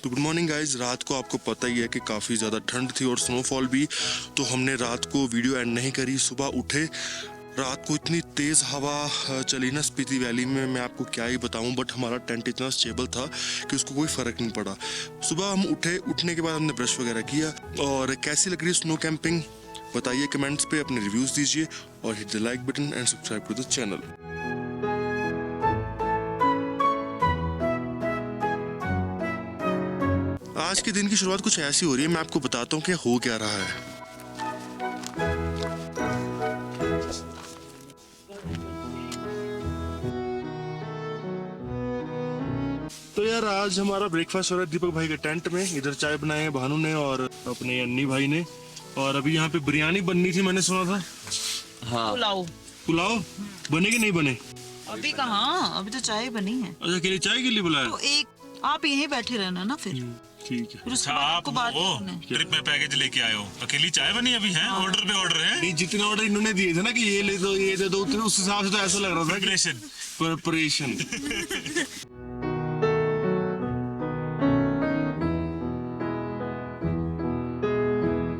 तो good morning guys. रात को आपको पता ही है कि काफ़ी ज़्यादा ठंड थी और स्नोफॉल भी, तो हमने रात को वीडियो एंड नहीं करी। सुबह उठे, रात को इतनी तेज़ हवा चली ना स्पीति वैली में, मैं आपको क्या ही बताऊं। बट हमारा टेंट इतना स्टेबल था कि उसको कोई फ़र्क नहीं पड़ा। सुबह हम उठने के बाद हमने ब्रश वगैरह किया। और कैसी लग रही है स्नो कैंपिंग बताइए कमेंट्स पे, अपने रिव्यूज़ दीजिए और hit the like button and subscribe to the channel. आज के दिन की शुरुआत कुछ ऐसी हो रही है, मैं आपको बताता हूँ कि हो क्या रहा है। तो यार आज हमारा ब्रेकफास्ट हो रहा है दीपक भाई के टेंट में। इधर चाय बनाए हैं भानु ने और अपने अन्नी भाई ने। और अभी यहाँ पे बिरयानी बननी थी, मैंने सुना था। हाँ, पुलाव बने कि नहीं बने? अभी कहाँ, अभी तो चाय बनी है। अच्छा, के लिए चाय के लिए बुलाया? तो एक आप यहीं बैठे रहना ना फिर। ठीक है। फिर उसके अच्छा, बाद आप आपको बात वो करना है। ट्रिप में पैकेज लेके आए हो, अकेली चाय बनी अभी है? ऑर्डर पे ऑर्डर है। नहीं, जितने ऑर्डर इन्होंने दिए थे ना कि ये ले दो ये दे दो, उतने उस हिसाब से तो ऐसा लग रहा था कि प्रिपरेशन।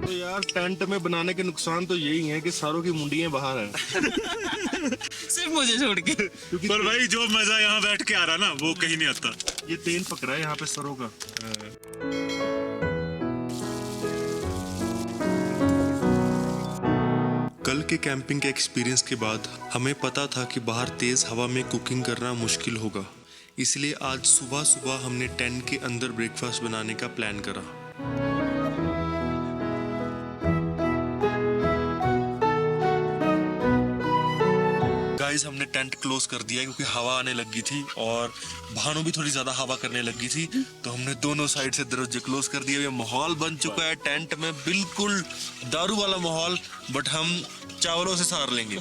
तो यार टेंट में बनाने के नुकसान तो यही है कि सारों की मुंडियां बाहर है। सिर्फ मुझे छोड़ के। पर भाई जो मजा यहाँ बैठ के आ रहा ना वो कहीं नहीं आता। ये तेल पक रहा है यहाँ पे सरों का। कल के कैंपिंग के एक्सपीरियंस के बाद हमें पता था कि बाहर तेज हवा में कुकिंग करना मुश्किल होगा, इसलिए आज सुबह सुबह हमने टेंट के अंदर ब्रेकफास्ट बनाने का प्लान करा। गाइस, हमने टेंट क्लोज कर दिया क्योंकि हवा आने लगी थी और भानु भी थोड़ी ज्यादा हवा करने लगी थी, तो हमने दोनों साइड से दरवाजे क्लोज कर दिए। ये माहौल बन चुका है टेंट में, बिल्कुल दारू वाला माहौल, बट हम चावलों से सार लेंगे।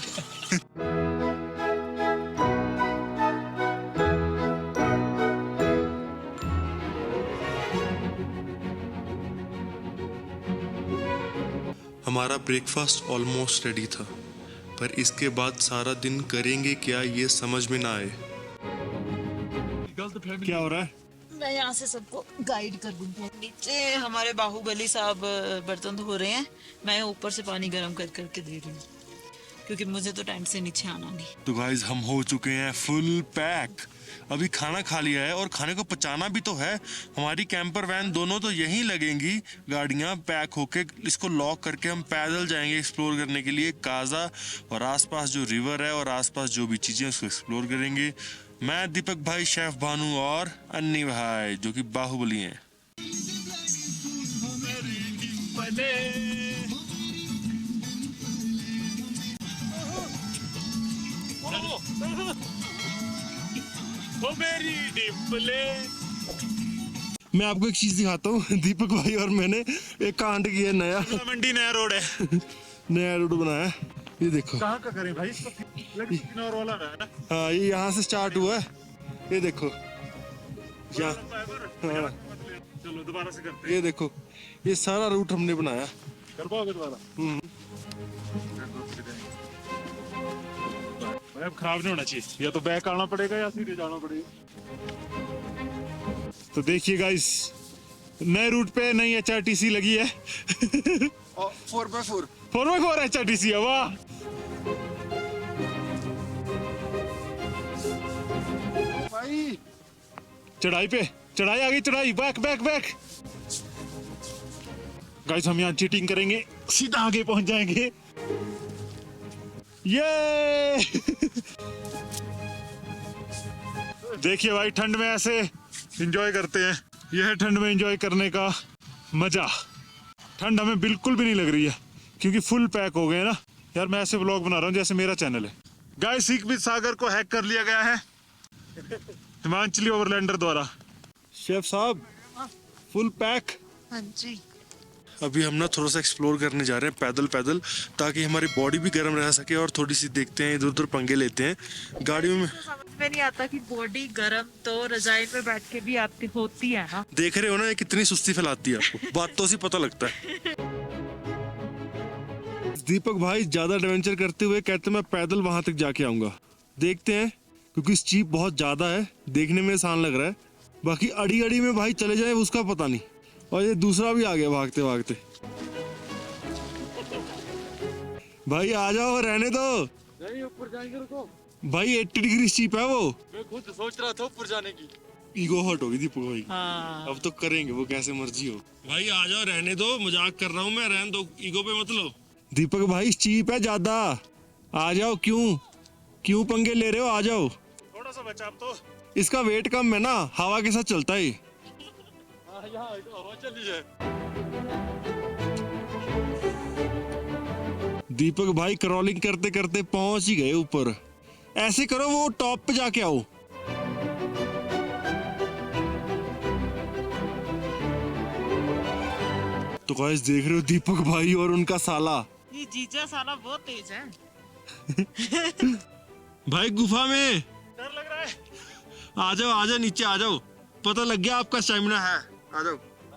हमारा ब्रेकफास्ट ऑलमोस्ट रेडी था, पर इसके बाद सारा दिन करेंगे क्या ये समझ में ना आए। क्या हो रहा है? मैं यहाँ से सबको गाइड कर दूंगी। नीचे हमारे बाहुबली साहब बर्तन धो रहे हैं, मैं ऊपर से पानी गर्म कर करके दे रही हूँ क्योंकि मुझे तो टेंट से नीचे आना नहीं। तो गाइस, हम हो चुके हैं फुल पैक। अभी खाना खा लिया है और खाने को पचाना भी तो है। हमारी कैंपर वैन दोनों तो यहीं लगेंगी, गाड़ियां पैक होके। इसको लॉक करके हम पैदल जाएंगे एक्सप्लोर करने के लिए काजा और आसपास जो रिवर है और आसपास जो भी चीजें उसको एक्सप्लोर करेंगे। मैं दीपक भाई, शेफ भानु और अन्नी भाई जो कि बाहुबली हैं। मेरी डिम्पले। मैं आपको एक चीज दिखाता हूँ। दीपक भाई और मैंने एक कांड किया, नया मंडी नया रोड है। नया रोड बनाया। ये देखो। कहाँ का करें भाई इसको? और वाला है ना? हाँ, ये यहाँ से स्टार्ट हुआ है। ये देखो यहाँ। हाँ, चलो दोबारा से करते हैं। ये देखो, ये सारा रूट हमने बनाया। कर पाओगे दोबारा? अब खराब नहीं होना चाहिए, या तो बैक आना पड़ेगा या सीधे जाना पड़ेगा। तो देखिए गाइस, नए रूट पे नई HRTC लगी है। 4x4 HRTC है, वाह। भाई चढ़ाई पे चढ़ाई आ गई, चढ़ाई बैक बैक बैक। गाइस, हम यहाँ चीटिंग करेंगे, सीधा आगे पहुंच जाएंगे। ये देखिए भाई, ठंड में ऐसे एंजॉय करते हैं। यह है ठंड में एंजॉय करने का मजा। ठंड हमें बिल्कुल भी नहीं लग रही है क्योंकि फुल पैक हो गए हैं ना। यार, मैं ऐसे व्लॉग बना रहा हूँ जैसे मेरा चैनल है। गाइस, सीख विद सागर को हैक कर लिया गया है हिमांचली ओवरलैंडर द्वारा। शेफ साहब, फुल पैक। हाँ जी। अभी हम ना थोड़ा सा एक्सप्लोर करने जा रहे हैं पैदल पैदल, ताकि हमारी बॉडी भी गर्म रह सके और थोड़ी सी देखते हैं, इधर उधर पंगे लेते हैं गाड़ियों में। समझ में नहीं आता कि बॉडी गर्म तो रजाई पे बैठ के भी आपकी होती है ना। देख रहे हो ना ये कितनी सुस्ती फैलाती है आपको, बात तो उसी पता लगता है। दीपक भाई ज्यादा एडवेंचर करते हुए कहते मैं पैदल वहां तक जाके आऊंगा। देखते हैं, क्योंकि स्टीप बहुत ज्यादा है, देखने में आसान लग रहा है बाकी अड़ी अड़ी में भाई चले जाए उसका पता नहीं। और ये दूसरा भी आ गया भागते भागते। भाई आ जाओ, रहने दो। नहीं ऊपर जाएंगे, रुको। भाई 80 डिग्री स्टीप है वो। मैं खुद सोच रहा था ऊपर जाने की। ईगो हर्ट होगी दीपक भाई। हाँ अब तो करेंगे वो कैसे मर्जी हो। भाई आ जाओ, रहने दो, मजाक कर रहा हूँ मैं, रहने दो, ईगो पे मत लो। दीपक भाई स्टीप है ज्यादा, आ जाओ। क्यों पंगे ले रहे हो, आ जाओ। थोड़ा सा बचा अब तो। इसका वेट कम है ना, हवा के साथ चलता है। हाँ यहाँ तो हवा चली जाए। दीपक भाई क्रॉलिंग करते करते पहुंच ही गए ऊपर। ऐसे करो, वो टॉप पे जाके आओ। तो गाइस देख रहे हो दीपक भाई और उनका साला। ये जीजा साला बहुत तेज है। भाई गुफा में डर लग रहा है। आ जाओ नीचे आ जाओ, पता लग गया आपका स्टैमिना है, आ जाओ।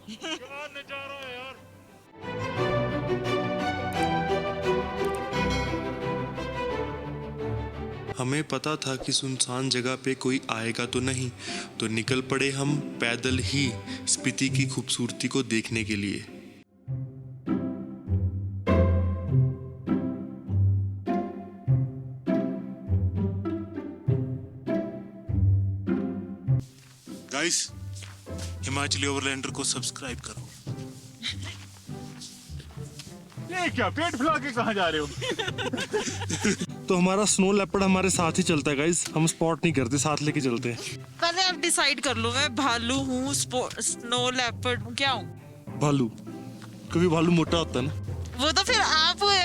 क्या नजारा है यार। हमें पता था कि सुनसान जगह पे कोई आएगा तो नहीं, तो निकल पड़े हम पैदल ही स्पीति की खूबसूरती को देखने के लिए। गाइस, हिमाचली ओवरलैंडर को सब्सक्राइब करो। ये क्या पेट फुला के कहाँ जा रहे हो? तो हमारा स्नो लेपर्ड हमारे साथ ही चलता है गाइस, हम स्पॉट नहीं करते, साथ लेके चलते हैं। पहले आप डिसाइड कर लो, मैं भालू हूँ, स्नो लेपर्ड हूँ, क्या हूँ? भालू, क्योंकि भालू मोटा होता है ना। वो तो फिर आप हुए।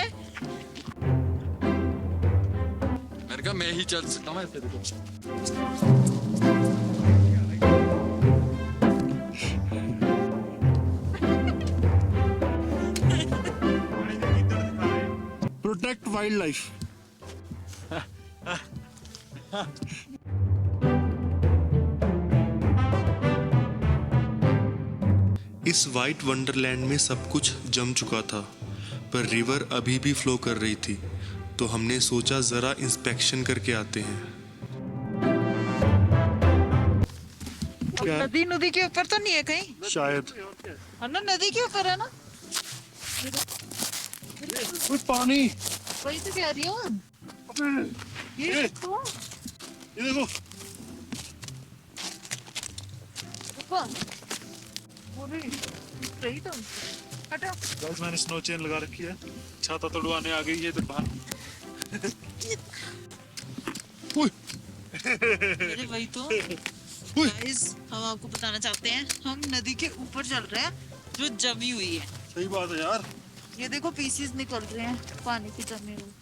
मैंने कहा मैं ही चल सकता हूँ ऐसे, देखो। Protect wild life. इस वाइट वंडरलैंड में सब कुछ जम चुका था, पर रिवर अभी भी फ्लो कर रही थी, तो हमने सोचा जरा इंस्पेक्शन करके आते हैं। क्या? नदी के ऊपर तो नहीं है कहीं? शायद है ना, नदी के ऊपर है ना। कोई पानी। वही तो कह रही हूँ। ये तो ये देखो, वो नहीं सही तो हटा। गाइस मैंने स्नो चेन लगा रखी है, छाता तोड़वाने आ गई है इधर बाहर। अरे वही तो गाइस, हम आपको बताना चाहते हैं, हम नदी के ऊपर चल रहे हैं जो जमी हुई है। सही बात है यार। ये देखो पीसेस निकल रहे हैं पानी की जमी हुई।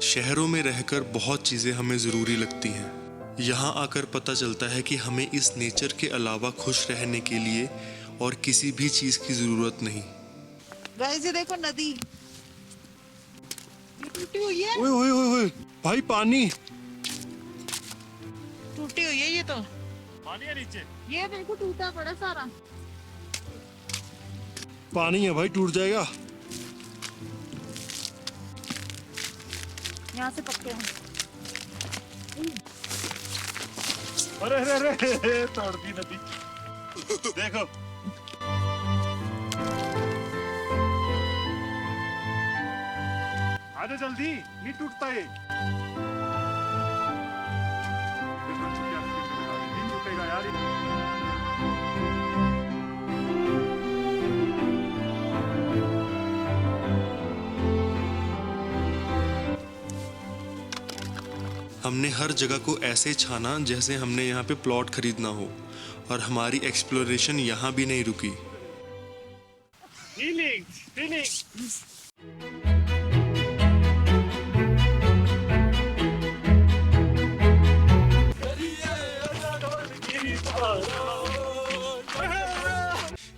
शहरों में रहकर बहुत चीजें हमें जरूरी लगती हैं। यहाँ आकर पता चलता है कि हमें इस नेचर के अलावा खुश रहने के लिए और किसी भी चीज की जरूरत नहीं। गाइस ये देखो नदी, ये टूटी हुई है। ओए ओए ओए ओए, भाई पानी। टूटी हुई है ये तो। पानी है नीचे। ये देखो टूटा पड़ा सारा। पानी है भाई, टूट जाएगा। यहाँ से पकड़े हैं। अरे अरे अरे तोड़ दी नदी। देखो आजा जल्दी, नहीं टूटता ये। नहीं टूटेगा यार ये। हमने हर जगह को ऐसे छाना जैसे हमने यहाँ पे प्लॉट खरीदना हो, और हमारी एक्सप्लोरेशन यहाँ भी नहीं रुकी। Healing, healing.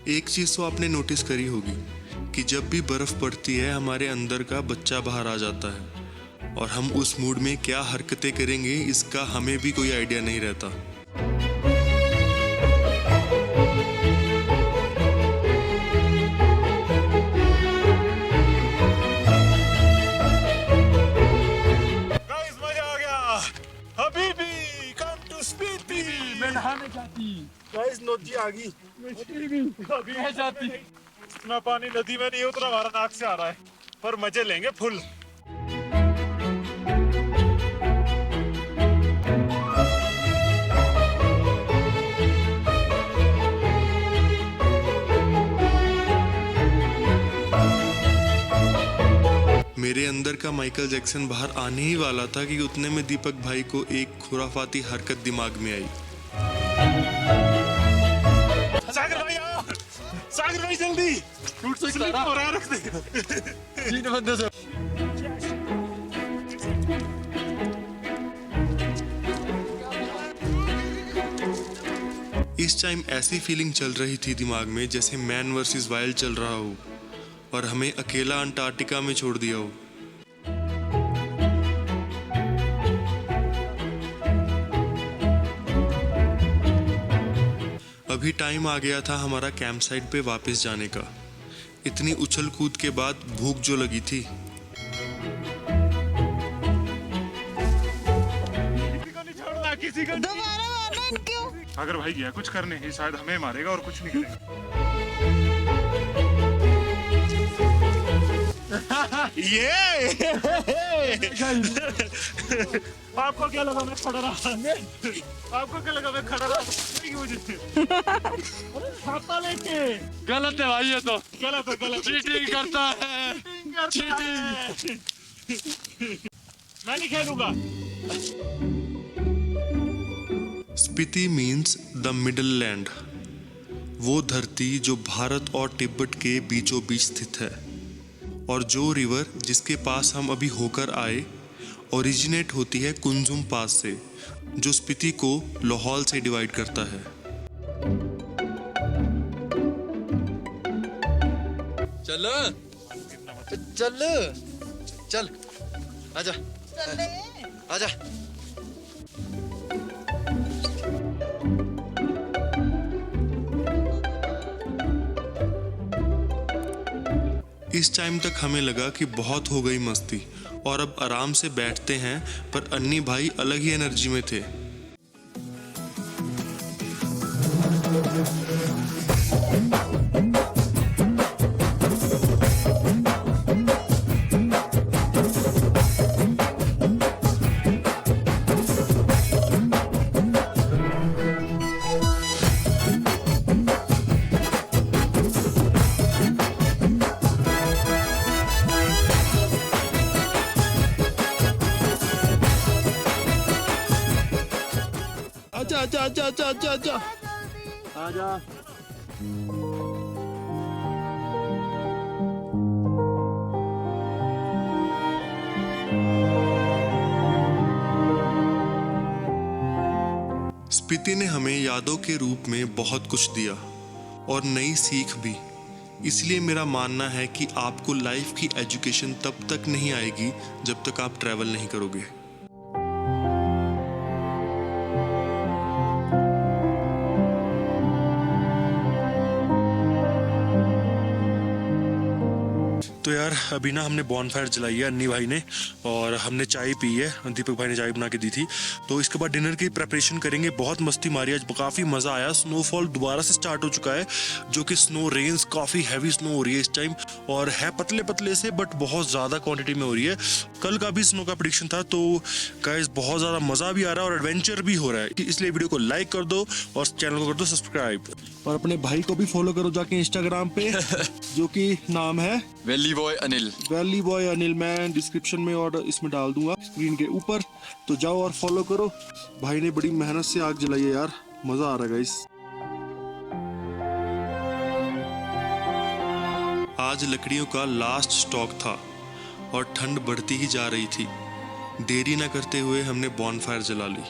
एक चीज तो आपने नोटिस करी होगी कि जब भी बर्फ पड़ती है हमारे अंदर का बच्चा बाहर आ जाता है, और हम उस मूड में क्या हरकतें करेंगे इसका हमें भी कोई आइडिया नहीं रहता। Guys, मजा आ गया। स्पीति मैं नहाने जाती। गाइस नोजी आ गई। अभी है जाती। इतना पानी नदी में नहीं उतरा, हमारा नाक से आ रहा है, पर मजे लेंगे फुल। मेरे अंदर का माइकल जैक्सन बाहर आने ही वाला था कि उतने में दीपक भाई को एक खुराफाती हरकत दिमाग में आई। सागर भाई आओ, सागर भाई जल्दी टूट सकता स्लिप है हो रहा है, रख दे। 3 बंदे से। इस टाइम ऐसी फीलिंग चल रही थी दिमाग में जैसे मैन वर्सेस वाइल्ड चल रहा हो और हमें अकेला अंटार्कटिका में छोड़ दिया हो। अभी टाइम आ गया था हमारा कैंप साइट पे वापस जाने का। इतनी उछल कूद के बाद भूख जो लगी थी। किसी को नहीं छोड़ना, किसी को नहीं। दोबारा मारना इनको। सागर भाई गया कुछ करने, ये शायद हमें मारेगा और कुछ नहीं करेगा। ये आपको क्या लगा मैं खड़ा रहा? आपको क्या लगा मैं खड़ा रहा? मुझे अरे छाता लेके गलत है भाई, ये तो गलत है, गलत है। चीटिंग करता है। चीटिंग मैं नहीं खेलूंगा। Spiti means the middle land, वो धरती जो भारत और तिब्बत के बीचों बीच स्थित है, और जो रिवर जिसके पास हम अभी होकर आए ओरिजिनेट होती है कुंजुम पास से, जो स्पीति को लाहौल से डिवाइड करता है। चल चल चल, आजा आजा। इस टाइम तक हमें लगा कि बहुत हो गई मस्ती और अब आराम से बैठते हैं, पर अन्नी भाई अलग ही एनर्जी में थे। आजा आजा आजा आजा आजा आजा आजा। स्पीति ने हमें यादों के रूप में बहुत कुछ दिया और नई सीख भी। इसलिए मेरा मानना है कि आपको लाइफ की एजुकेशन तब तक नहीं आएगी जब तक आप ट्रैवल नहीं करोगे। तो यार अभी ना हमने बॉनफायर जलाई है अन्नी भाई ने, और हमने चाय पी है, दीपक भाई ने चाय बना के दी थी। तो इसके बाद डिनर की प्रेपरेशन करेंगे। बहुत मस्ती मारी आज, काफ़ी मज़ा आया। स्नोफॉल दोबारा से स्टार्ट हो चुका है, जो कि स्नो रेन्स काफ़ी हैवी स्नो हो रही है इस टाइम, और है पतले पतले से बट बहुत ज़्यादा क्वांटिटी में हो रही है। कल का भी स्नो का प्रेडिक्शन था। तो गाइस बहुत ज़्यादा मज़ा भी आ रहा है और एडवेंचर भी हो रहा है, इसलिए वीडियो को लाइक कर दो और चैनल को कर दो सब्सक्राइब, और अपने भाई को भी फॉलो करो जाके इंस्टाग्राम पे, जो कि नाम है valley boy Anil. Valley boy Anil. मैं डिस्क्रिप्शन में और इसमें डाल दूंगा स्क्रीन के ऊपर, तो जाओ और फॉलो करो। भाई ने बड़ी मेहनत से आग जलाई है यार, मजा आ रहा है गाइस। आज लकड़ियों का लास्ट स्टॉक था और ठंड बढ़ती ही जा रही थी। देरी न करते हुए हमने बॉनफायर जला ली।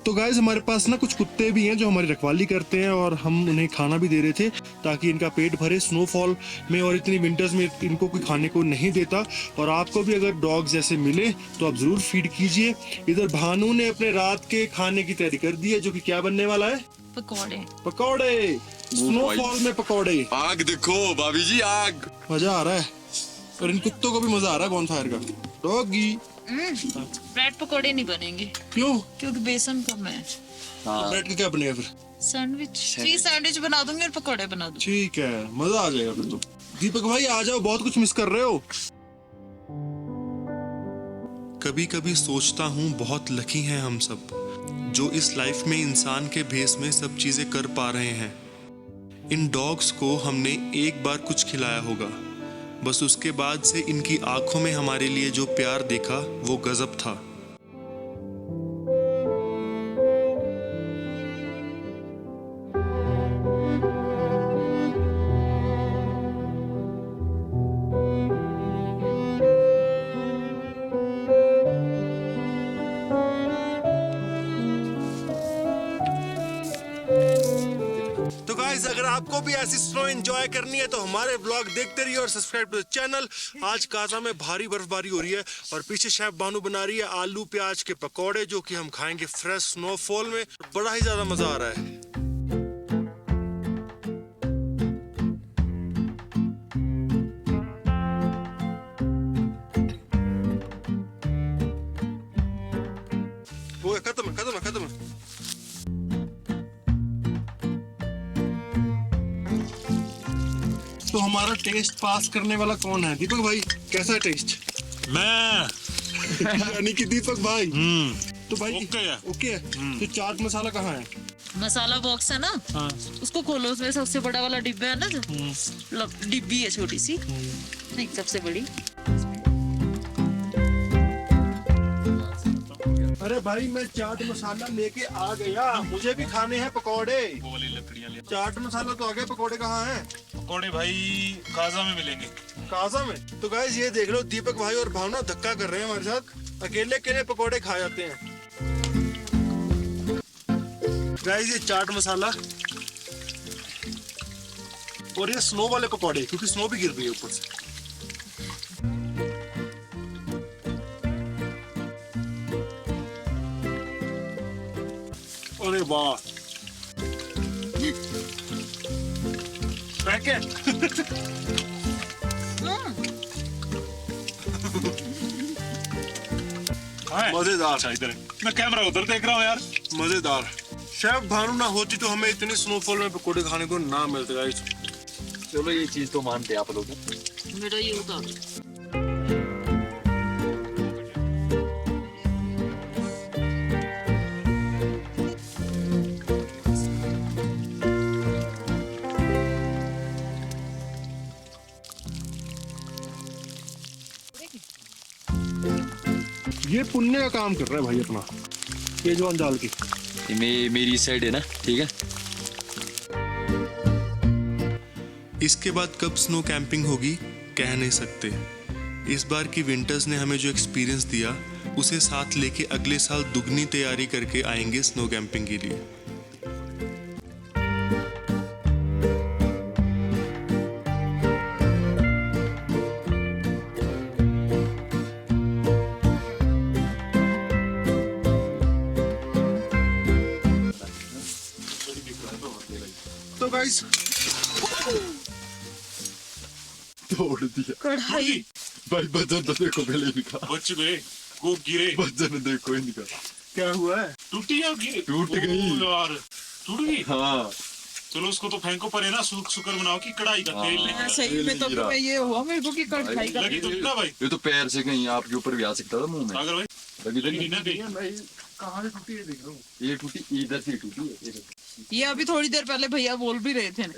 तो गाइस हमारे पास ना कुछ कुत्ते भी हैं जो हमारी रखवाली करते हैं और हम उन्हें खाना भी दे रहे थे ताकि इनका पेट भरे स्नोफॉल में, और इतनी विंटर्स में इनको कोई खाने को नहीं देता। और आपको भी अगर डॉग्स जैसे मिले तो आप जरूर फीड कीजिए। इधर भानु ने अपने रात के खाने की तैयारी कर दी है, जो कि क्या बनने वाला है? पकौड़े। पकौड़े, स्नोफॉल में पकौड़े। आग देखो भाभी जी, आग। मजा आ रहा है और इन कुत्तों को भी मजा आ रहा है बॉनफायर का। डॉगी ब्रेड पकौड़े नहीं बनेंगे क्यों? क्योंकि बेसन कम है। ब्रेड का क्या बनेगा फिर? सैंडविच, चीज सैंडविच बना दूंगी और पकौड़े बना दूंगी। ठीक है, मजा आ जाएगा फिर तो। दीपक भाई आ जाओ, बहुत कुछ मिस कर रहे हो। कभी कभी सोचता हूँ बहुत लकी हैं हम सब जो इस लाइफ में इंसान के भेस में सब चीजें कर पा रहे हैं। इन डॉग्स को हमने एक बार कुछ खिलाया होगा, बस उसके बाद से इनकी आंखों में हमारे लिए जो प्यार देखा वो गजब था। तो गाइस अगर आपको भी ऐसी स्नो एंजॉय करनी है तो हमारे व्लॉग देखते रहिए और सब्सक्राइब टू द चैनल। आज काजा में भारी बर्फबारी हो रही है और पीछे शेफ बानू बना रही है आलू प्याज के पकौड़े, जो कि हम खाएंगे फ्रेश स्नोफॉल में। बड़ा ही ज्यादा मजा आ रहा है। वो खत्म है। तो हमारा टेस्ट पास करने वाला कौन है? दीपक भाई, कैसा है टेस्ट? मैं यानी कि दीपक भाई। तो भाई ओके है। तो चाट मसाला कहाँ है? मसाला बॉक्स है ना, हाँ। उसको खोलो, उसमें सबसे बड़ा वाला डिब्बा है ना, जो डिब्बी है छोटी सी, नहीं सबसे बड़ी। अरे भाई मैं चाट मसाला लेके आ गया, मुझे भी खाने हैं पकौड़े। वो वाली लकड़ियाँ ले। चाट मसाला तो आ गया, पकौड़े कहाँ हैं? पकौड़े भाई काजा में मिलेंगे। काजा में? तो गाइस ये देख लो, दीपक भाई और भावना धक्का कर रहे हैं हमारे साथ, अकेले अकेले पकौड़े खा जाते हैं। गाइस ये चाट मसाला और ये स्नो वाले पकौड़े, क्योंकि स्नो भी गिर रही है ऊपर से। अरे वाह, पैकेट। मजेदार। अच्छा इधर मैं कैमरा उधर देख रहा हूँ यार। मजेदार। शेफ भानु ना होती तो हमें इतनी स्नोफॉल में पकौड़े खाने को ना मिलते गाइस। चलो ये चीज तो मानते आप लोग। मेरा ये होता। ये पुण्य का काम कर रहा है भाई अपना, ये जो डाल के। मेरी साइड है ना, ठीक है। इसके बाद कब स्नो कैंपिंग होगी कह नहीं सकते। इस बार की विंटर्स ने हमें जो एक्सपीरियंस दिया उसे साथ लेके अगले साल दुगनी तैयारी करके आएंगे स्नो कैंपिंग के लिए। तो गाइस तोड़ दिया कढ़ाई। भाई वजन तो देखो पहले इनका। बच गए, वो गिरे। वजन देखो इनका क्या हुआ है? टूटी है, गिरे। टूट गई यार, टूट गई। हाँ चलो उसको तो फेंको, पर है ना शुक्र मनाओ कि कढ़ाई का तेल निकला। सही में तो मैं ये हुआ मेरे को कि कढ़ाई का लगी तो ना भाई। ये तो पैर से कहीं आपके ऊपर भी आ सकता था मुंह में। अगर भाई लगी तो लगी ना गई। कहाँ से टूटी है देख लो। ये टूटी, इधर से टूटी है। ये अभी थोड़ी देर पहले भैया बोल भी रहे थे ना,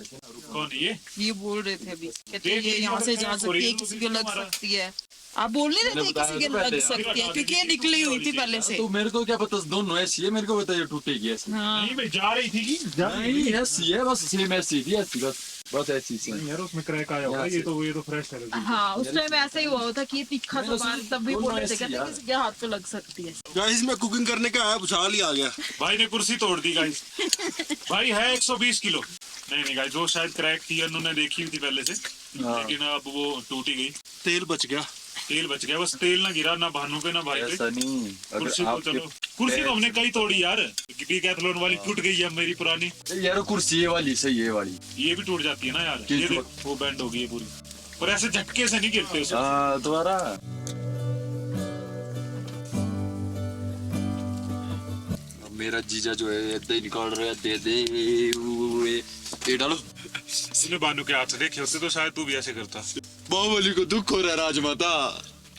कौन ये बोल रहे थे अभी, कहते ये यहाँ से जा सकती है, किसी को लग सकती है। आप बोल नहीं रहे थे किसी के लग सकती है, क्योंकि ये निकली हुई थी पहले से। तो मेरे को क्या पता, दोनों ऐसी है, मेरे को पता ये टूटेगी ऐसी। हाँ नहीं मैं जा रही थी कि नहीं ऐसी है, बस सेम ऐसी थी, ऐसी बस। बहुत ऐसी चीज है। यार उसमें क्रैक आया होगा, ये तो फ्रेश है। हाँ उस टाइम ऐसा ही हुआ था कि ये तीखा सा बाल, तब भी बोल रहे थे कहते किसी के हाथ पे लग सकती है। गाइस मैं कुकिंग करने का आया, भुचाल ही आ गया। भाई ने कुर्सी तोड़ दी गाइस। भाई है 120 किलो। नहीं गाइस, वो शायद क्रैक थी, उन्होंने देखी हुई थी पहले से, लेकिन अब वो टूटी गई। तेल बच गया, बस तेल ना गिरा, ना भानु पे ना भाई पे। ऐसा नहीं, कुर्सी अगर तो आपके चलो, कुर्सी तो हमने कई तोड़ी यार। डिकैथलॉन वाली टूट गई है मेरी पुरानी। यार कुर्सी ये वाली सही, ये वाली ये भी टूट जाती है ना यार, ये देख, वो बैंड हो गई है पूरी। पर ऐसे झटके से नहीं गिरते उसे। दोबारा। अब मेरा जीजा जो है ऐसे ही निकाल रहा है, दे दे ये डालो। तूने भानु के हाथ देखे होते तो शायद तू भी ऐसे करता। बाहुबली को दुख हो रहा है राजमाता,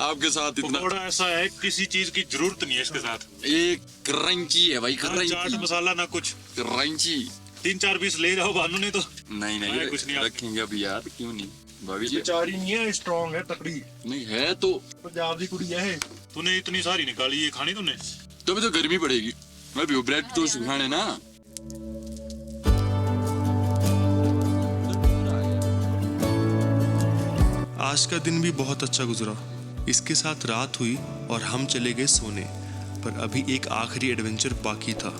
आपके साथ इतना। पकौड़ा ऐसा है, किसी चीज की जरूरत नहीं है इसके साथ। ये क्रंची है भाई, ना चाट क्रंची मसाला ना कुछ। क्रंची। 3-4 पीस ले जाओ भानु ने तो। नहीं कुछ नहीं रखेंगे अभी यार, क्यों नहीं भाभी जी। चारी नहीं है, स्ट्रॉन्ग है, तकड़ी। नहीं है तो पंजाब की कुड़ी है। तूने इतनी सारी निकाली, ये खानी तूने? तो भी तो गर्मी पड़ेगी। मैं भी ब्रेड तो सुखाने ना। आज का दिन भी बहुत अच्छा गुजरा। इसके साथ रात हुई और हम चले गए सोने, पर अभी एक आखिरी एडवेंचर बाकी था।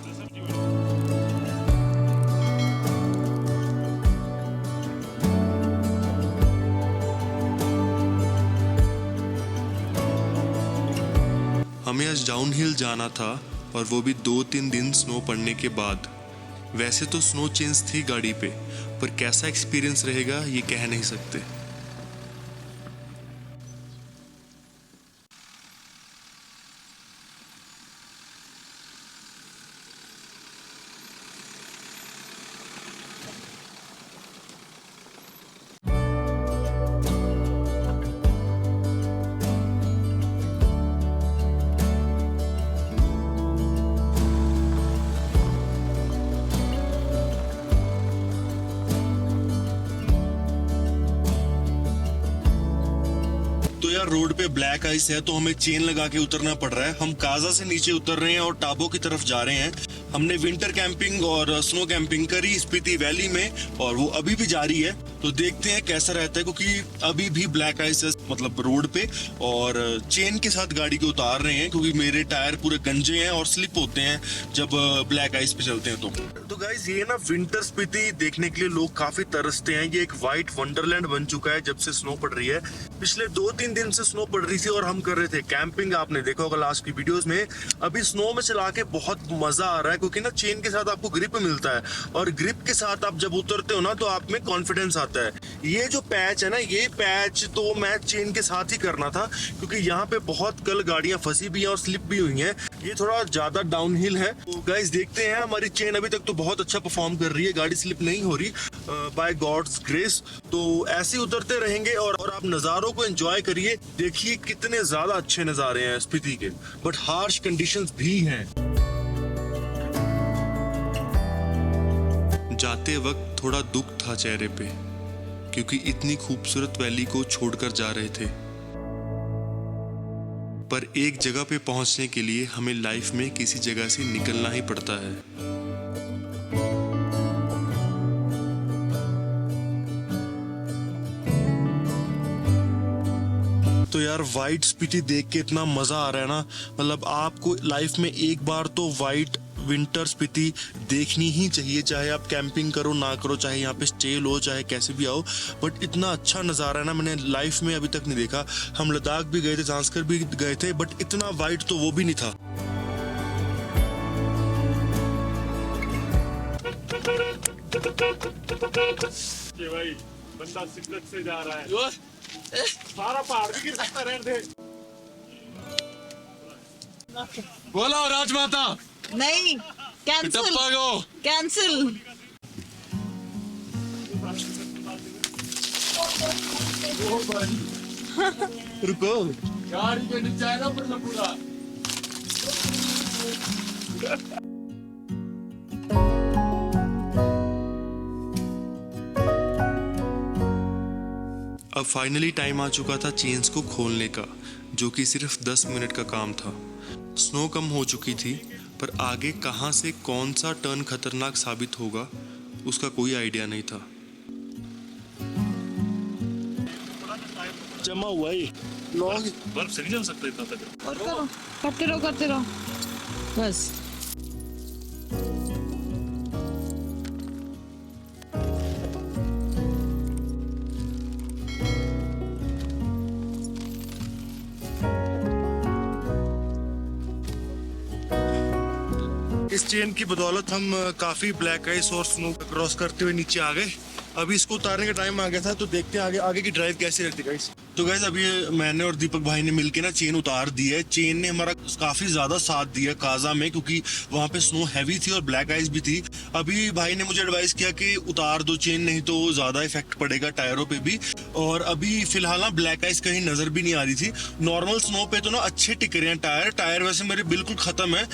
हमें आज डाउनहिल जाना था और वो भी 2-3 दिन स्नो पड़ने के बाद। वैसे तो स्नो चेंज थी गाड़ी पे, पर कैसा एक्सपीरियंस रहेगा ये कह नहीं सकते। यार रोड पे ब्लैक आइस है तो हमें चेन लगा के उतरना पड़ रहा है। हम काजा से नीचे उतर रहे हैं और टाबो की तरफ जा रहे हैं। हमने विंटर कैंपिंग और स्नो कैंपिंग करी स्पीति वैली में और वो अभी भी जारी है, तो देखते हैं कैसा रहता है, क्योंकि अभी भी ब्लैक आइस है मतलब रोड पे। और चेन के साथ गाड़ी को उतार रहे हैं क्योंकि मेरे टायर पूरे गंजे हैं और स्लिप होते हैं जब ब्लैक आइस पे चलते हैं। तो गाइस ये ना विंटर स्पीति देखने के लिए लोग काफी तरसते हैं। ये एक व्हाइट वंडरलैंड बन चुका है जब से स्नो पड़ रही है। पिछले 2-3 दिन से स्नो पड़ रही थी और हम कर रहे थे कैंपिंग, आपने देखा होगा लास्ट की वीडियोस में। अभी स्नो में चला के बहुत मजा आ रहा है क्योंकि ना चेन के साथ आपको ग्रिप मिलता है और ग्रिप के साथ आप जब उतरते हो ना तो आप में कॉन्फिडेंस आता है। ये जो पैच है ना, ये पैच तो मैं चेन के साथ ही करना था क्योंकि यहाँ पे बहुत कल गाड़ियां फंसी भी हैं और स्लिप भी हुई हैं। ये थोड़ा ज्यादा डाउनहिल है। तो गाइस देखते हैं, हमारी चेन अभी तक तो बहुत अच्छा परफॉर्म कर रही है, गाड़ी स्लिप नहीं हो रही बाय गॉड्स ग्रेस। तो ऐसे ही उतरते रहेंगे और आप नज़ारों को एंजॉय करिए। देखिए कितने ज्यादा अच्छे नज़ारे हैं स्पीति के, बट हार्श कंडीशंस भी हैं। जाते वक्त थोड़ा दुख था चेहरे पे क्योंकि इतनी खूबसूरत वैली को छोड़कर जा रहे थे, पर एक जगह पे पहुंचने के लिए हमें लाइफ में किसी जगह से निकलना ही पड़ता है। तो यार वाइट स्पीति देख के इतना मजा आ रहा है ना, मतलब आपको लाइफ में एक बार तो वाइट विंटर स्पीति देखनी ही चाहिए, चाहे आप कैंपिंग करो ना करो, चाहे यहाँ पे स्टे लो, चाहे कैसे भी आओ। बट इतना अच्छा नज़ारा है ना, मैंने लाइफ में अभी तक नहीं देखा। हम लद्दाख भी गए थे, जांस्कर भी गए थे, बट इतना वाइट तो वो भी नहीं था। ये भाई बंदा शिद्दत से जा रहा है, सारा पहाड़ भी गिर सकता है। बोलो राजमाता, नहीं कैंसिल कैंसिल। रुको, गाड़ी के नीचे आएगा मतलब पूरा। अब फाइनली टाइम आ चुका था चेन्स को खोलने का, जो कि सिर्फ 10 मिनट का काम था। स्नो कम हो चुकी थी, पर आगे कहाँ से कौन सा टर्न खतरनाक साबित होगा उसका कोई आइडिया नहीं था। जमा हुआ है ये लॉग। बर्फ से नहीं जम सकता इतना तक। और करो, करते रहो बस। इस चेन की बदौलत हम काफी ब्लैक आइस और स्नो क्रॉस करते हुए नीचे आ गए। अभी इसको उतारने का टाइम आ गया था, तो देखते हैं आगे की ड्राइव कैसी रहती है गाइस। तो गाइस अभी मैंने और दीपक भाई ने मिलके ना चेन उतार दी है। चेन ने हमारा काफी ज्यादा साथ दिया काजा में, क्योंकि वहां पे स्नो हैवी थी और ब्लैक आइस भी थी। अभी भाई ने मुझे एडवाइस किया कि उतार दो चेन, नहीं तो ज्यादा इफेक्ट पड़ेगा टायरों पे भी। और अभी फिलहाल ना ब्लैक आइस कहीं नजर भी नहीं आ रही थी। नॉर्मल स्नो पे तो ना अच्छे टिक रहे हैं टायर वैसे मेरे बिल्कुल खत्म है।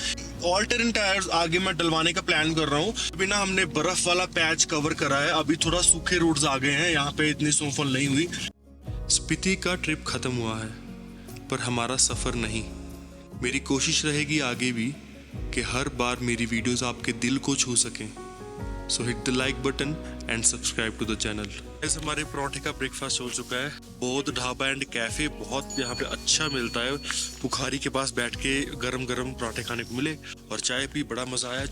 ऑल टेरेन टायर्स आगे मैं डलवाने का प्लान कर रहा हूँ। अभी ना हमने बर्फ वाला पैच कवर करा है, अभी थोड़ा सूखे रोड्स आ गए हैं, यहाँ पे इतनी स्नोफॉल नहीं हुई। स्पीति का ट्रिप खत्म हुआ है, पर हमारा सफर नहीं। मेरी कोशिश रहेगी आगे भी कि हर बार मेरी वीडियोस आपके दिल को छू सकें। So hit the like button and subscribe to the channel. ऐसे हमारे पराठे का ब्रेकफास्ट हो चुका है। बौद्ध ढाबा एंड कैफे बहुत यहाँ पे अच्छा मिलता है। बुखारी के पास बैठ के गरम गरम पराठे खाने को मिले और चाय पी, बड़ा मजा आया।